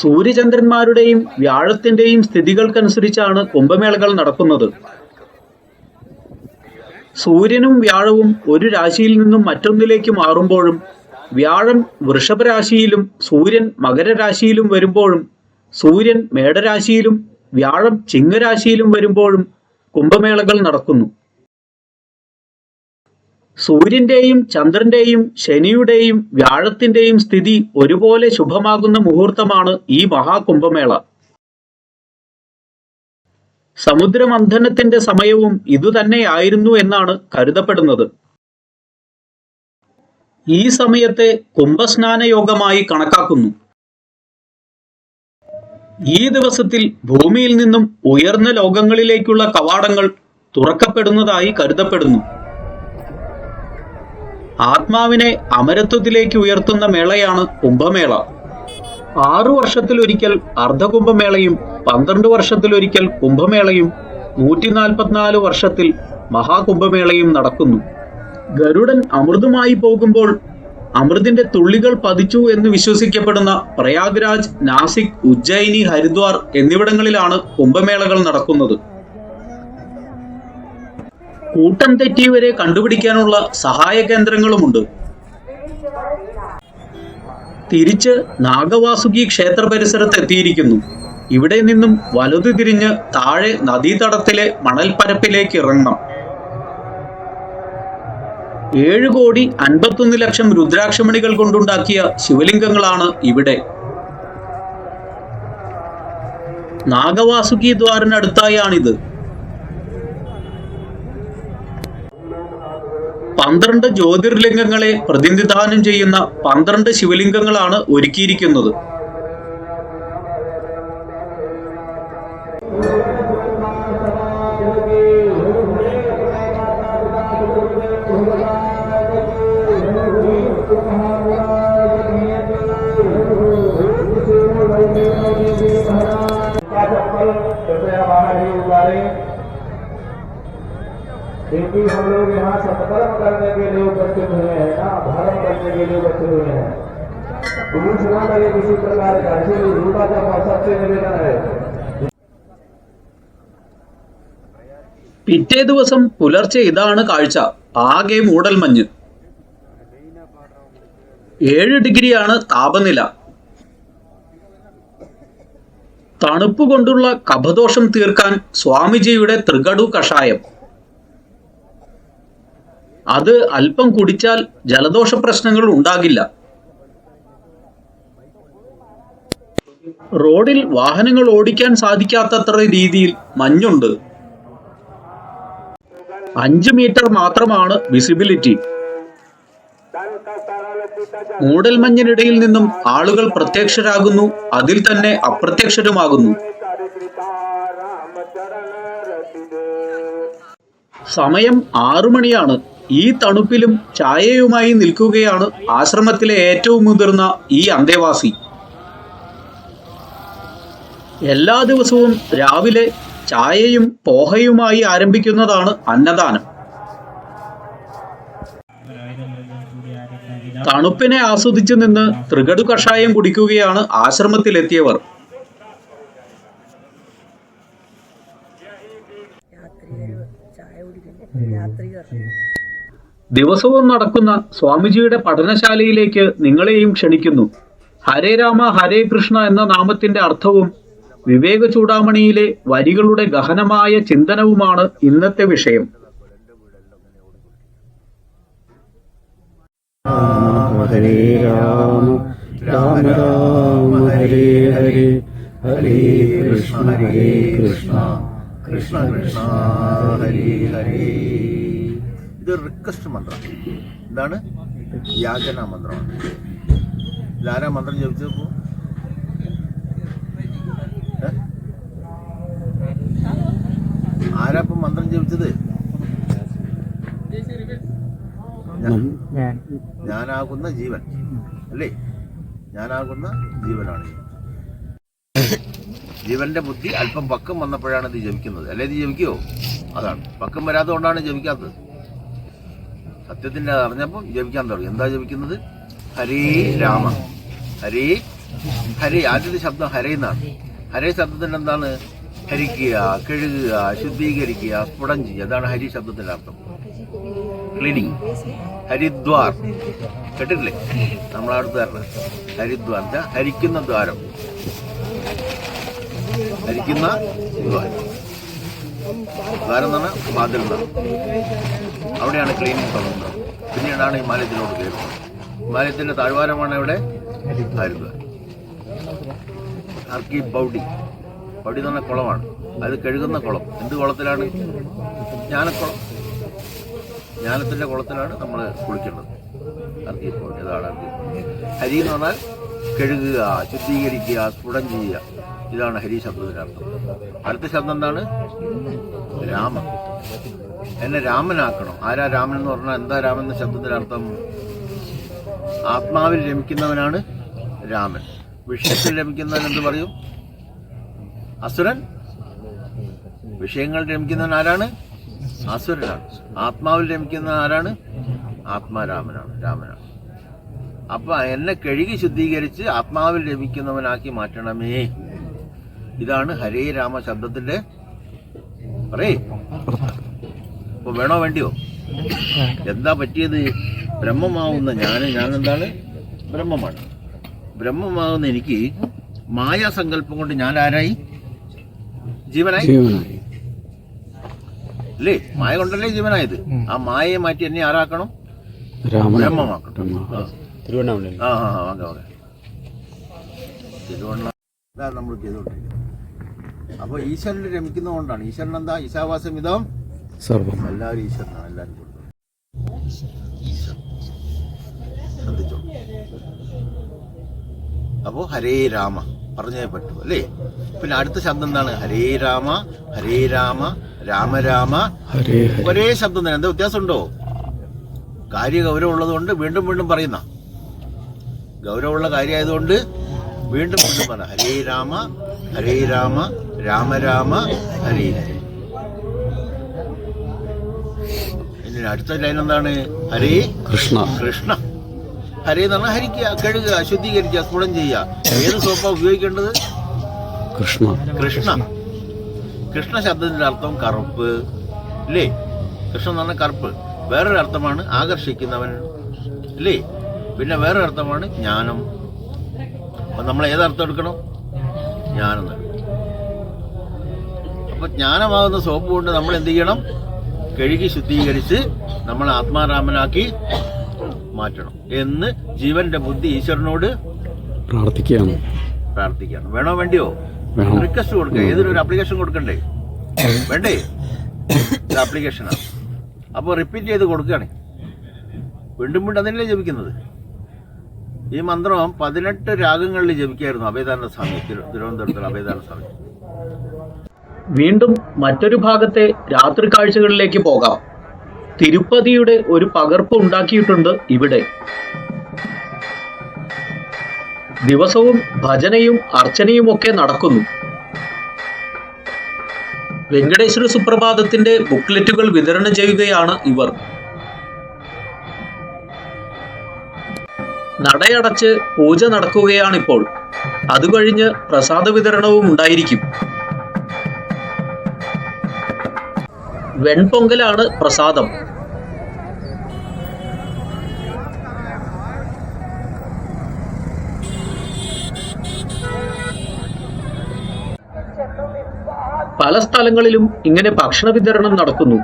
സൂര്യചന്ദ്രന്മാരുടെയും വ്യാഴത്തിന്റെയും സ്ഥിതികൾക്കനുസരിച്ചാണ് കുംഭമേളകൾ നടക്കുന്നത്. സൂര്യനും വ്യാഴവും ഒരു രാശിയിൽ നിന്നും മറ്റൊന്നിലേക്ക് മാറുമ്പോഴും വ്യാഴം വൃഷഭ രാശിയിലും സൂര്യൻ മകരരാശിയിലും വരുമ്പോഴും സൂര്യൻ മേടരാശിയിലും വ്യാഴം ചിങ്ങരാശിയിലും വരുമ്പോഴും കുംഭമേളകൾ നടക്കുന്നു. സൂര്യന്റെയും ചന്ദ്രന്റെയും ശനിയുടെയും വ്യാഴത്തിന്റെയും സ്ഥിതി ഒരുപോലെ ശുഭമാകുന്ന മുഹൂർത്തമാണ് ഈ മഹാകുംഭമേള. സമുദ്രമന്ഥനത്തിന്റെ സമയവും ഇതുതന്നെയായിരുന്നു എന്നാണ് കരുതപ്പെടുന്നത്. ഈ സമയത്തെ കുംഭസ്നാന യോഗമായി കണക്കാക്കുന്നു. ഈ ദിവസത്തിൽ ഭൂമിയിൽ നിന്നും ഉയർന്ന ലോകങ്ങളിലേക്കുള്ള കവാടങ്ങൾ തുറക്കപ്പെടുന്നതായി കരുതപ്പെടുന്നു. ആത്മാവിനെ അമരത്വത്തിലേക്ക് ഉയർത്തുന്ന മേളയാണ് കുംഭമേള. 6 വർഷത്തിലൊരിക്കൽ അർദ്ധകുംഭമേളയും 12 വർഷത്തിലൊരിക്കൽ കുംഭമേളയും 144 വർഷത്തിൽ മഹാകുംഭമേളയും നടക്കുന്നു. ഗരുഡൻ അമൃതുമായി പോകുമ്പോൾ അമൃതിന്റെ തുള്ളികൾ പതിച്ചു എന്ന് വിശ്വസിക്കപ്പെടുന്ന പ്രയാഗ്രാജ്, നാസിക്, ഉജ്ജയിനി, ഹരിദ്വാർ എന്നിവിടങ്ങളിലാണ് കുംഭമേളകൾ നടക്കുന്നത്. കൂട്ടം തെറ്റിയവരെ കണ്ടുപിടിക്കാനുള്ള സഹായ കേന്ദ്രങ്ങളുമുണ്ട്. തിരിച്ച് നാഗവാസുകി ക്ഷേത്ര പരിസരത്ത് എത്തിയിരിക്കുന്നു. ഇവിടെ നിന്നും വലതു തിരിഞ്ഞ് താഴെ നദീതടത്തിലെ മണൽപ്പരപ്പിലേക്ക് ഇറങ്ങണം. 7,51,00,000 രുദ്രാക്ഷമണികൾ കൊണ്ടുണ്ടാക്കിയ ശിവലിംഗങ്ങളാണ് ഇവിടെ. നാഗവാസുകി ദ്വാരനടുത്തായാണിത്. 12 ജ്യോതിർലിംഗങ്ങളെ പ്രതിനിധാനം ചെയ്യുന്ന 12 ശിവലിംഗങ്ങളാണ് ഒരുക്കിയിരിക്കുന്നത്. क्योंकि हम लोग यहाँ सत्कर्म करने के लिए उपस्थित हुए हैं ना, धर्म करने के लिए उपस्थित हुए हैं। पुरुष ना लगे किसी प्रकार का, इसीलिए झूठा का सबसे निवेदन है। പിറ്റേ ദിവസം പുലർച്ചെ ഇതാണ് കാഴ്ച. ആകെ മൂടൽമഞ്ഞ്. 7 ഡിഗ്രിയാണ് താപനില. തണുപ്പ് കൊണ്ടുള്ള കഫദോഷം തീർക്കാൻ സ്വാമിജിയുടെ തൃകടു കഷായം. അത് അല്പം കുടിച്ചാൽ ജലദോഷ പ്രശ്നങ്ങൾ ഉണ്ടാകില്ല. റോഡിൽ വാഹനങ്ങൾ ഓടിക്കാൻ സാധിക്കാത്തത്ര രീതിയിൽ മഞ്ഞുണ്ട്. 5 മീറ്റർ മാത്രമാണ് വിസിബിലിറ്റി. മൂടൽമഞ്ഞിനിടയിൽ നിന്നും ആളുകൾ പ്രത്യക്ഷരാകുന്നു, അതിൽ തന്നെ അപ്രത്യക്ഷരുമാകുന്നു. സമയം 6 മണിയാണ്. ഈ തണുപ്പിലും ചായയുമായി നിൽക്കുകയാണ് ആശ്രമത്തിലെ ഏറ്റവും മുതിർന്ന ഈ അന്തേവാസി. എല്ലാ ദിവസവും രാവിലെ ചായയും പോഹയുമായി ആരംഭിക്കുന്നതാണ് അന്നദാനം. തണുപ്പിനെ ആസ്വദിച്ചു നിന്ന് തൃകടു കഷായം കുടിക്കുകയാണ് ആശ്രമത്തിലെത്തിയവർ. ദിവസവും നടക്കുന്ന സ്വാമിജിയുടെ പഠനശാലയിലേക്ക് നിങ്ങളെയും ക്ഷണിക്കുന്നു. ഹരേ രാമ ഹരേ കൃഷ്ണ എന്ന നാമത്തിന്റെ അർത്ഥവും വിവേക ചൂടാമണിയിലെ വരികളുടെ ഗഹനമായ ചിന്തനവുമാണ് ഇന്നത്തെ വിഷയം. ഹരേ രാമ രാമ രാമ ഹരേ ഹരേ ഹരേ കൃഷ്ണ കൃഷ്ണ കൃഷ്ണ ഹരേ ഹരേ. ഇത് റിക്വസ്റ്റ് മന്ത്രം. ഇതാണ് യാചന മന്ത്രമാണ്. ഇതാരാ മന്ത്രം ജപിച്ചപ്പോ? ആരാപ്പം മന്ത്രം ജപിച്ചത്? ഞാനാകുന്ന ജീവൻ അല്ലേ? ഞാനാകുന്ന ജീവനാണ്. ജീവന്റെ ബുദ്ധി അല്പം പക്കം വന്നപ്പോഴാണ് ഇത് ജപിക്കുന്നത്. അല്ലേ ഇത് ജപിക്കുവോ? അതാണ് പക്കം വരാത്തത് കൊണ്ടാണ് ജപിക്കാത്തത്. സത്യത്തിന്റെ അറിഞ്ഞപ്പം ജപിക്കാൻ തുടങ്ങി. എന്താ ജപിക്കുന്നത്? ഹരേ രാമ ഹരേ ഹരേ. ആദ്യത്തെ ശബ്ദം ഹരേ എന്നാണ്. ഹരേ ശബ്ദത്തിന്റെ എന്താണ്? ഹരിക്കുക, കഴുകുക, ശുദ്ധീകരിക്കുക, സ്ഫുടം ചെയ്യുക. അതാണ് ഹരി ശബ്ദത്തിന്റെ അർത്ഥം. ക്ലീനിങ്. ഹരിദ്വാർ കേട്ടിട്ടില്ലേ? നമ്മളടുത്ത് പറഞ്ഞത് ഹരിദ്വാർ ഹരിക്കുന്ന ദ്വാരം. ഹരിക്കുന്ന ദ്വാരം. ദ്വാരം എന്നാണ് വാതിൽ എന്നാണ്. അവിടെയാണ് ക്ലീനിങ് തുടങ്ങുന്നത്. പിന്നീടാണ് ഹിമാലയത്തിലോട്ട് കയറുന്നത്. ഹിമാലയത്തിന്റെ താഴ്വാരമാണ് ഇവിടെ ഹരിദ്വാർ. ഹർക്കി പൗഡി. പൗഡി എന്ന് പറഞ്ഞ കുളമാണ്. അത് കഴുകുന്ന കുളം. എന്ത് കുളത്തിലാണ്? ജ്ഞാനക്കുളം. ജ്ഞാനത്തിന്റെ കുളത്തിലാണ് നമ്മൾ കുളിക്കേണ്ടത്. ഹർക്കി പൗഡി. അതാണ് ഹർക്കി പൗഡി. ഹരി എന്ന് പറഞ്ഞാൽ കഴുകുക, ശുദ്ധീകരിക്കുക, സ്ഫുടം ചെയ്യുക. ഇതാണ് ഹരി ശബ്ദത്തിന്റെ അർത്ഥം. അടുത്ത ശബ്ദം എന്താണ്? രാമൻ. എന്നെ രാമനാക്കണം. ആരാ രാമൻ എന്ന് പറഞ്ഞാൽ എന്താ രാമൻ എന്ന ശബ്ദത്തിന്റെ അർത്ഥം? ആത്മാവിൽ രമിക്കുന്നവനാണ് രാമൻ. വിഷയത്തിൽ രമിക്കുന്നവൻ എന്ത് പറയും? അസുരൻ. വിഷയങ്ങൾ രമിക്കുന്നവൻ ആരാണ്? അസുരനാണ്. ആത്മാവിൽ രമിക്കുന്നവൻ ആരാണ്? ആത്മാരാമനാണ്, രാമനാണ്. അപ്പൊ എന്നെ കഴുകി ശുദ്ധീകരിച്ച് ആത്മാവിൽ രമിക്കുന്നവനാക്കി മാറ്റണമേ. ഇതാണ് ഹരേ രാമ ശബ്ദത്തിന്റെ പറയേ. അപ്പൊ വേണോ വേണ്ടിയോ? എന്താ പറ്റിയത്? ബ്രഹ്മമാവുന്ന ഞാൻ എന്താണ്? ബ്രഹ്മമാണ്. ബ്രഹ്മമാകുന്ന എനിക്ക് മായാസങ്കല്പം കൊണ്ട് ഞാൻ ആരായി? ജീവനായി അല്ലേ? മായ കൊണ്ടല്ലേ ജീവനായത്. ആ മായയെ മാറ്റി എന്നെ ആരാക്കണം? ബ്രഹ്മമാക്കണം. ഇതാ നമ്മൾ ചെയ്തോണ്ടിരിക്കുന്നത്. അപ്പൊ ഈശ്വരൻ രമിക്കുന്നതുകൊണ്ടാണ്. ഈശ്വരൻ എന്താ? ഈശാവാസമിതം സർവം. എല്ലാവരും ഈശ്വരനാണ്. എല്ലാവരും ശ്രദ്ധിച്ചോ. അപ്പോ ഹരേ രാമ പറഞ്ഞേ പറ്റൂ അല്ലേ? പിന്നെ അടുത്ത ശബ്ദം എന്താണ്? ഹരേ രാമ ഹരേ രാമ രാമ രാമ ഹരേ. ഒരേ ശബ്ദം തന്നെ. എന്താ വ്യത്യാസമുണ്ടോ? കാര്യ ഗൗരവമുള്ളത് കൊണ്ട് വീണ്ടും വീണ്ടും പറയുന്ന, ഗൗരവമുള്ള കാര്യമായതുകൊണ്ട് വീണ്ടും വീണ്ടും പറ. ഹരേ രാമ രാമ രാമ ഹരേ. ഇനി അടുത്ത ലൈൻ എന്താണ്? ഹരേ കൃഷ്ണ കൃഷ്ണ. ഹരേ എന്ന് പറഞ്ഞാൽ ഹരിക്കുക, കഴുകുക, ശുദ്ധീകരിക്കുക, സ്ഫുടം ചെയ്യുക. ഏത് സോപ്പാ ഉപയോഗിക്കേണ്ടത്? കൃഷ്ണ കൃഷ്ണ. കൃഷ്ണ ശബ്ദത്തിന്റെ അർത്ഥം കറുപ്പ് അല്ലേ? കൃഷ്ണ എന്ന് പറഞ്ഞാൽ കറുപ്പ്. വേറൊരു അർത്ഥമാണ് ആകർഷിക്കുന്നവൻ അല്ലേ? പിന്നെ വേറൊരു അർത്ഥമാണ് ജ്ഞാനം. അപ്പൊ നമ്മൾ ഏതർത്ഥം എടുക്കണം? ജ്ഞാനം. അപ്പൊ ജ്ഞാനമാകുന്ന സോപ്പ് കൊണ്ട് നമ്മൾ എന്ത് ചെയ്യണം? കഴുകി ശുദ്ധീകരിച്ച് നമ്മൾ ആത്മാരാമനാക്കി മാറ്റണം എന്ന് ജീവന്റെ ബുദ്ധി ഈശ്വരനോട് പ്രാർത്ഥിക്കുകയാണ്. വേണോ വേണ്ടിയോ? റിക്വസ്റ്റ് കൊടുക്കുക. ഏതൊരു ആപ്ലിക്കേഷൻ കൊടുക്കണ്ടേ? വേണ്ടേ? ഇത് ആപ്ലിക്കേഷനാണ്. അപ്പോൾ റിപ്പീറ്റ് ചെയ്ത് കൊടുക്കുകയാണ്. വീണ്ടും വീണ്ടും അതിനല്ലേ ജപിക്കുന്നത്. ഈ മന്ത്രം 18 രാഗങ്ങളിൽ ജപിക്കായിരുന്നു അഭയദാന സ്വാമി, തിരുവനന്തപുരത്തുള്ള അഭയദാന സ്വാമി. വീണ്ടും മറ്റൊരു ഭാഗത്തെ രാത്രി കാഴ്ചകളിലേക്ക് പോകാം. തിരുപ്പതിയുടെ ഒരു പകർപ്പ് ഉണ്ടാക്കിയിട്ടുണ്ട് ഇവിടെ. ദിവസവും ഭജനയും അർച്ചനയും ഒക്കെ നടക്കുന്നു. വെങ്കടേശ്വര സുപ്രഭാതത്തിന്റെ ബുക്ക്ലെറ്റുകൾ വിതരണം ചെയ്യുകയാണ് ഇവർ. നടയടച്ച് പൂജ നടക്കുകയാണിപ്പോൾ. അത് കഴിഞ്ഞ് പ്രസാദ വിതരണവും ഉണ്ടായിരിക്കും. വെൺപൊങ്കലാണ് പ്രസാദം. പല സ്ഥലങ്ങളിലും ഇങ്ങനെ ഭക്ഷണ വിതരണം നടക്കുന്നു.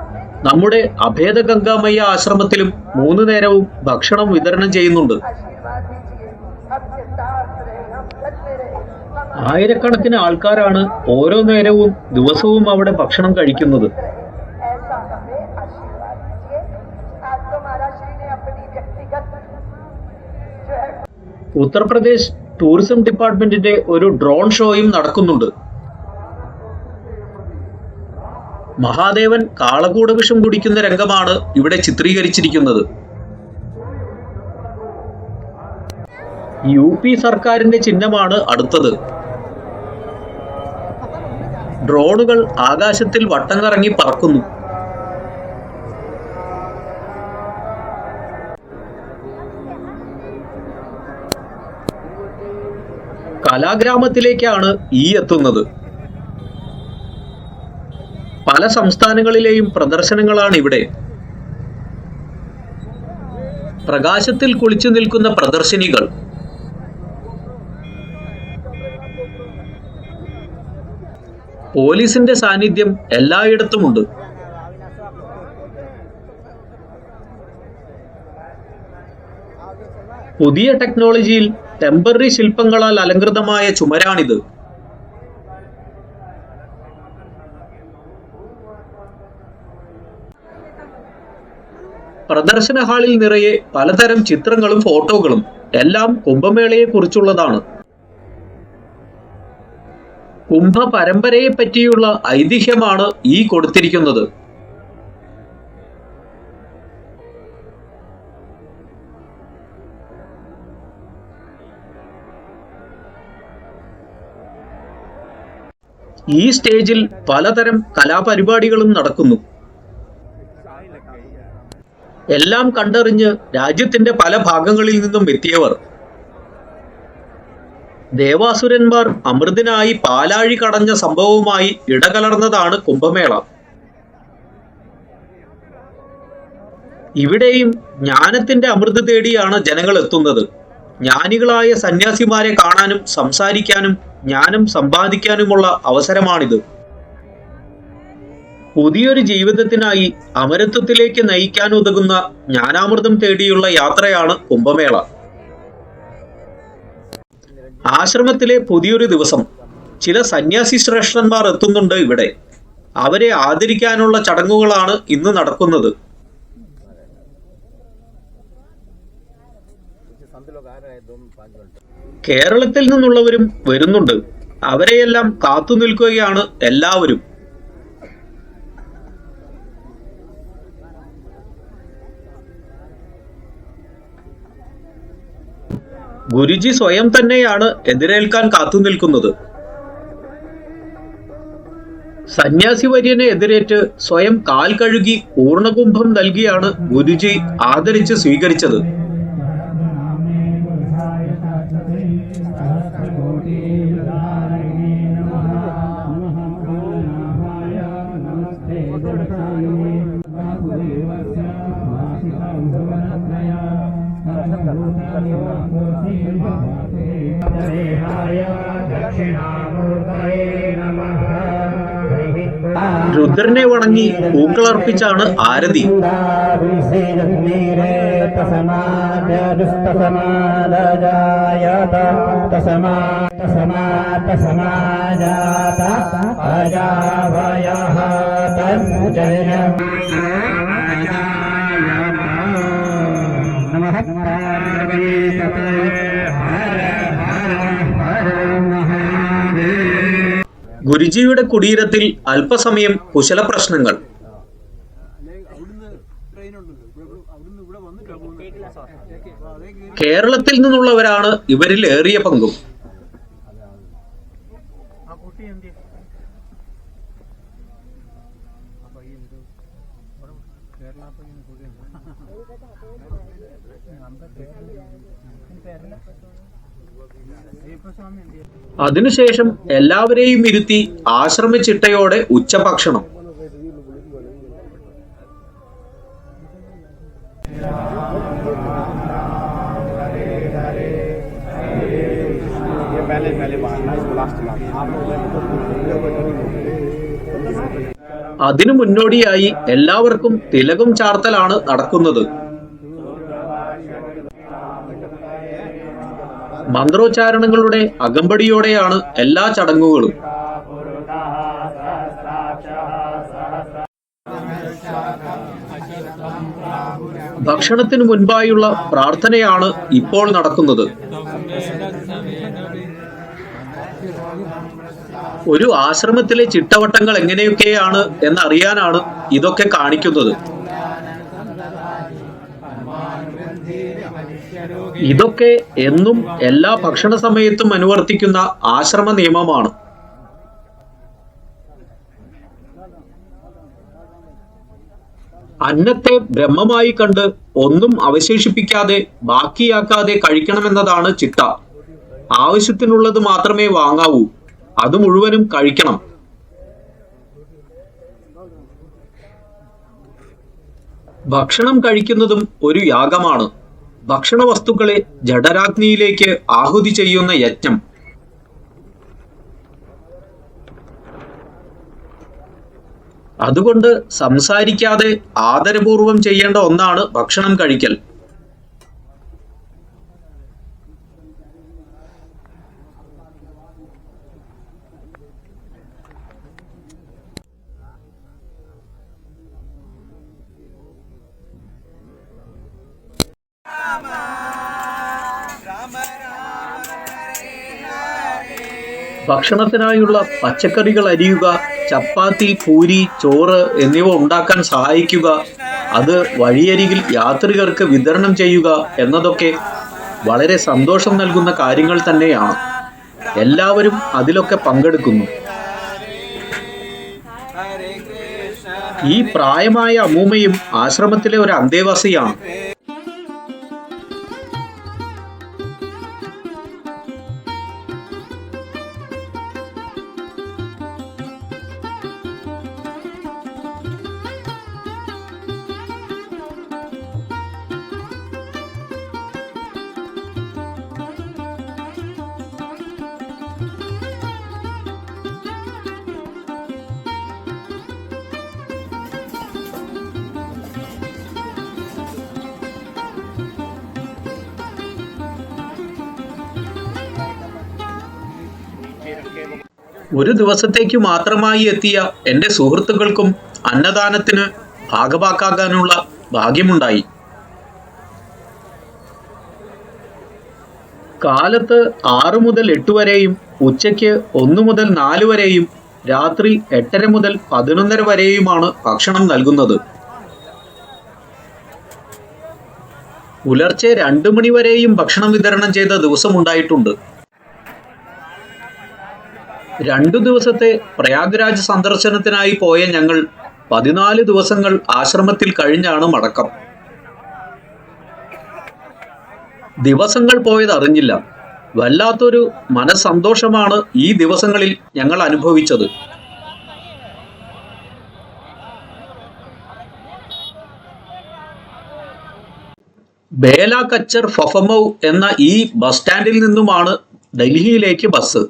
നമ്മുടെ അഭേദ ഗംഗാമയ്യ ആശ്രമത്തിലും 3 നേരവും ഭക്ഷണം വിതരണം ചെയ്യുന്നുണ്ട്. ആയിരക്കണക്കിന് ആൾക്കാരാണ് ഓരോ നേരവും ദിവസവും അവിടെ ഭക്ഷണം കഴിക്കുന്നത്. ഉത്തർപ്രദേശ് ടൂറിസം ഡിപ്പാർട്ട്മെന്റിന്റെ ഒരു ഡ്രോൺ ഷോയും നടക്കുന്നുണ്ട്. മഹാദേവൻ കാളകൂട വിഷം കുടിക്കുന്ന രംഗമാണ് ഇവിടെ ചിത്രീകരിച്ചിരിക്കുന്നത്. UP സർക്കാരിന്റെ ചിഹ്നമാണ് അടുത്തത്. ഡ്രോണുകൾ ആകാശത്തിൽ വട്ടം കറങ്ങി പറക്കുന്നു. കലാഗ്രാമത്തിലേക്കാണ് ഈ എത്തുന്നത്. പല സംസ്ഥാനങ്ങളിലെയും പ്രദർശനങ്ങളാണ് ഇവിടെ. പ്രകാശത്തിൽ കുളിച്ചു നിൽക്കുന്ന പ്രദർശനികൾ. പോലീസിന്റെ സാന്നിധ്യം എല്ലായിടത്തുമുണ്ട്. പുതിയ ടെക്നോളജിയിൽ ടെമ്പററി ശില്പങ്ങളാൽ അലങ്കൃതമായ ചുമരാണിത്. പ്രദർശന ഹാളിൽ നിറയെ പലതരം ചിത്രങ്ങളും ഫോട്ടോകളും. എല്ലാം കുംഭമേളയെ കുറിച്ചുള്ളതാണ്. കുംഭ പരമ്പരയെ പറ്റിയുള്ള ഐതിഹ്യമാണ് ഈ കൊടുത്തിരിക്കുന്നത്. ഈ സ്റ്റേജിൽ പലതരം കലാപരിപാടികളും നടക്കുന്നു. എല്ലാം കണ്ടറിഞ്ഞ് രാജ്യത്തിന്റെ പല ഭാഗങ്ങളിൽ നിന്നും എത്തിയവർ. ദേവാസുരന്മാർ അമൃതിനായി പാലാഴി കടഞ്ഞ സംഭവവുമായി ഇടകലർന്നതാണ് കുംഭമേള. ഇവിടെയും ജ്ഞാനത്തിന്റെ അമൃത് തേടിയാണ് ജനങ്ങൾ എത്തുന്നത്. ജ്ഞാനികളായ സന്യാസിമാരെ കാണാനും സംസാരിക്കാനും ജ്ഞാനം സമ്പാദിക്കാനുമുള്ള അവസരമാണിത്. പുതിയൊരു ജീവിതത്തിനായി അമരത്വത്തിലേക്ക് നയിക്കാനുതകുന്ന ജ്ഞാനാമൃതം തേടിയുള്ള യാത്രയാണ് കുംഭമേള. ആശ്രമത്തിലെ പുതിയൊരു ദിവസം. ചില സന്യാസി ശ്രേഷ്ഠന്മാർ എത്തുന്നുണ്ട് ഇവിടെ. അവരെ ആദരിക്കാനുള്ള ചടങ്ങുകളാണ് ഇന്ന് നടക്കുന്നത്. കേരളത്തിൽ നിന്നുള്ളവരും വരുന്നുണ്ട്. അവരെയെല്ലാം കാത്തു നിൽക്കുകയാണ് എല്ലാവരും. ഗുരുജി സ്വയം തന്നെയാണ് എതിരേൽക്കാൻ കാത്തുനിൽക്കുന്നത്. സന്യാസി വര്യനെ എതിരേറ്റ് സ്വയം കാൽ കഴുകി പൂർണ്ണകുംഭം നൽകിയാണ് ഗുരുജി ആദരിച്ച് സ്വീകരിച്ചത്. രുദ്രനെ വണങ്ങി പൂക്കളർപ്പിച്ചാണ് ആരതി. ഗുരുജിയുടെ കുടീരത്തിൽ അല്പസമയം കുശല പ്രശ്നങ്ങൾ. കേരളത്തിൽ നിന്നുള്ളവരാണ് ഇവരിൽ ഏറിയ പങ്കും. അതിനുശേഷം എല്ലാവരെയും ഇരുത്തി ആശ്രമചിട്ടയോടെ ഉച്ചഭക്ഷണം. അതിനു മുന്നോടിയായി എല്ലാവർക്കും തിലകം ചാർത്തലാണ് നടക്കുന്നത്. മന്ത്രോച്ചാരണങ്ങളുടെ അകമ്പടിയോടെയാണ് എല്ലാ ചടങ്ങുകളും. ഭക്ഷണത്തിനു മുൻപായുള്ള പ്രാർത്ഥനയാണ് ഇപ്പോൾ നടക്കുന്നത്. ഒരു ആശ്രമത്തിലെ ചിട്ടവട്ടങ്ങൾ എങ്ങനെയൊക്കെയാണ് എന്നറിയാനാണ് ഇതൊക്കെ കാണിക്കുന്നത്. ഇതൊക്കെ എന്നും എല്ലാ ഭക്ഷണ സമയത്തും അനുവർത്തിക്കുന്ന ആശ്രമ നിയമമാണ്. അന്നത്തെ ബ്രഹ്മമായി കണ്ട് ഒന്നും അവശേഷിപ്പിക്കാതെ ബാക്കിയാക്കാതെ കഴിക്കണമെന്നതാണ് ചിട്ട. ആവശ്യത്തിനുള്ളത് മാത്രമേ വാങ്ങാവൂ. അത് മുഴുവനും കഴിക്കണം. ഭക്ഷണം കഴിക്കുന്നതും ഒരു യാഗമാണ്. ഭക്ഷണ വസ്തുക്കളെ ജഠരാഗ്നിയിലേക്ക് ആഹുതി ചെയ്യുന്ന യജ്ഞം. അതുകൊണ്ട് സംസാരിക്കാതെ ആദരപൂർവം ചെയ്യേണ്ട ഒന്നാണ് ഭക്ഷണം കഴിക്കൽ. ഭക്ഷണത്തിനായുള്ള പച്ചക്കറികൾ അരിയുക, ചപ്പാത്തി, പൂരി, ചോറ് എന്നിവ ഉണ്ടാക്കാൻ സഹായിക്കുക, അത് വഴിയരികിൽ യാത്രികർക്ക് വിതരണം ചെയ്യുക എന്നതൊക്കെ വളരെ സന്തോഷം നൽകുന്ന കാര്യങ്ങൾ തന്നെയാണ്. എല്ലാവരും അതിലൊക്കെ പങ്കെടുക്കുന്നു. ഈ പ്രായമായ അമ്മൂമ്മയും ആശ്രമത്തിലെ ഒരു അന്തേവാസിയാണ്. ഒരു ദിവസത്തേക്ക് മാത്രമായി എത്തിയ എൻ്റെ സുഹൃത്തുക്കൾക്കും അന്നദാനത്തിന് ഭാഗവാക്കാകാനുള്ള ഭാഗ്യമുണ്ടായി. കാലത്ത് 6 മുതൽ 8 വരെയും ഉച്ചയ്ക്ക് 1 മുതൽ 4 വരെയും രാത്രി 8:30 മുതൽ 11:30 വരെയുമാണ് ഭക്ഷണം നൽകുന്നത്. പുലർച്ചെ 2 മണി വരെയും ഭക്ഷണം വിതരണം ചെയ്ത ദിവസമുണ്ടായിട്ടുണ്ട്. 2 ദിവസത്തെ പ്രയാഗ്രാജ് സന്ദർശനത്തിനായി പോയ ഞങ്ങൾ 14 ദിവസങ്ങൾ ആശ്രമത്തിൽ കഴിഞ്ഞാണ് മടക്കം. ദിവസങ്ങൾ പോയതറിഞ്ഞില്ല. വല്ലാത്തൊരു മനസ്സന്തോഷമാണ് ഈ ദിവസങ്ങളിൽ ഞങ്ങൾ അനുഭവിച്ചത്. ബേല കച്ചർ ഫഫമൗ എന്ന ഈ ബസ് സ്റ്റാൻഡിൽ നിന്നുമാണ് ഡൽഹിയിലേക്ക് ബസ്.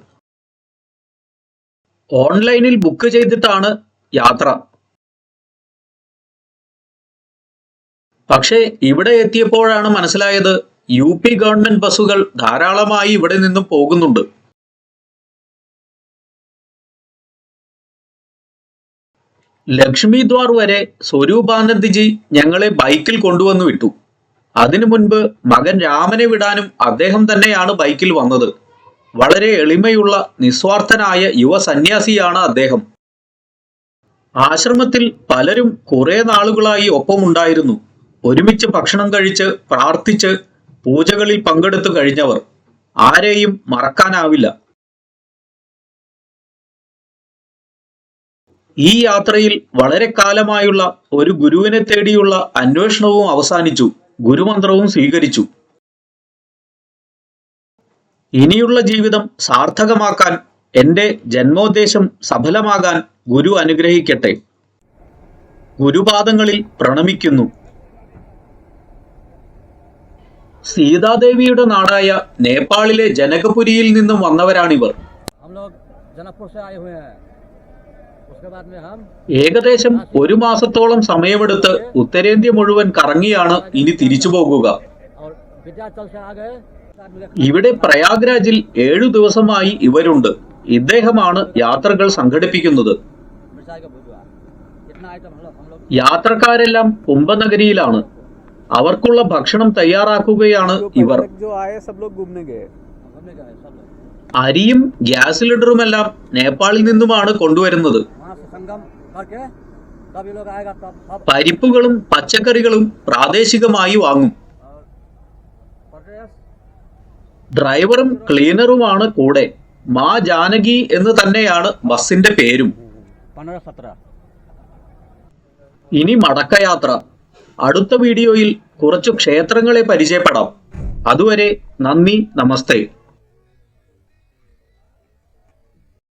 ഓൺലൈനിൽ ബുക്ക് ചെയ്തിട്ടാണ് യാത്ര. പക്ഷേ ഇവിടെ എത്തിയപ്പോഴാണ് മനസ്സിലായത്, UP ഗവൺമെന്റ് ബസ്സുകൾ ധാരാളമായി ഇവിടെ നിന്നും പോകുന്നുണ്ട്. ലക്ഷ്മി ദ്വാർ വരെ സ്വരൂപാനന്ദ്ജി ഞങ്ങളെ ബൈക്കിൽ കൊണ്ടുവന്നു വിട്ടു. അതിനു മുൻപ് മകൻ രാമനെ വിടാനും അദ്ദേഹം തന്നെയാണ് ബൈക്കിൽ വന്നത്. വളരെ എളിമയുള്ള നിസ്വാർത്ഥനായ യുവ സന്യാസിയാണ് അദ്ദേഹം. ആശ്രമത്തിൽ പലരും കുറെ നാളുകളായി ഒപ്പമുണ്ടായിരുന്നു. ഒരുമിച്ച് ഭക്ഷണം കഴിച്ച് പ്രാർത്ഥിച്ച് പൂജകളിൽ പങ്കെടുത്തു കഴിഞ്ഞവർ. ആരെയും മറക്കാനാവില്ല. ഈ യാത്രയിൽ വളരെ കാലമായുള്ള ഒരു ഗുരുവിനെ തേടിയുള്ള അന്വേഷണവും അവസാനിച്ചു. ഗുരുമന്ത്രവും സ്വീകരിച്ചു. ഇനിയുള്ള ജീവിതം സാർത്ഥകമാക്കാൻ, എൻ്റെ ജന്മോദ്ദേശം സഫലമാകാൻ ഗുരു അനുഗ്രഹിക്കട്ടെ. ഗുരുപാദങ്ങളിൽ പ്രണമിക്കുന്നു. സീതാദേവിയുടെ നാടായ നേപ്പാളിലെ ജനകപുരിയിൽ നിന്നും വന്നവരാണിവർ. ഏകദേശം 1 മാസത്തോളം സമയമെടുത്ത് ഉത്തരേന്ത്യ മുഴുവൻ കറങ്ങിയാണ് ഇനി തിരിച്ചു പോകുക. ഇവിടെ പ്രയാഗ്രാജിൽ 7 ദിവസമായി ഇവരുണ്ട്. ഇദ്ദേഹമാണ് യാത്രകൾ സംഘടിപ്പിക്കുന്നത്. യാത്രക്കാരെല്ലാം കുംഭനഗരിയിലാണ്. അവർക്കുള്ള ഭക്ഷണം തയ്യാറാക്കുകയാണ് ഇവർ. അരിയും ഗ്യാസ് സിലിണ്ടറുമെല്ലാം നേപ്പാളിൽ നിന്നുമാണ് കൊണ്ടുവരുന്നത്. പരിപ്പുകളും പച്ചക്കറികളും പ്രാദേശികമായി വാങ്ങും. ഡ്രൈവറും ക്ലീനറുമാണ് കൂടെ. മാ ജാനകി എന്ന് തന്നെയാണ് ബസിന്റെ പേരും. ഇനി മടക്കയാത്ര. അടുത്ത വീഡിയോയിൽ കുറച്ചു ക്ഷേത്രങ്ങളെ പരിചയപ്പെടാം. അതുവരെ നന്ദി, നമസ്തേ.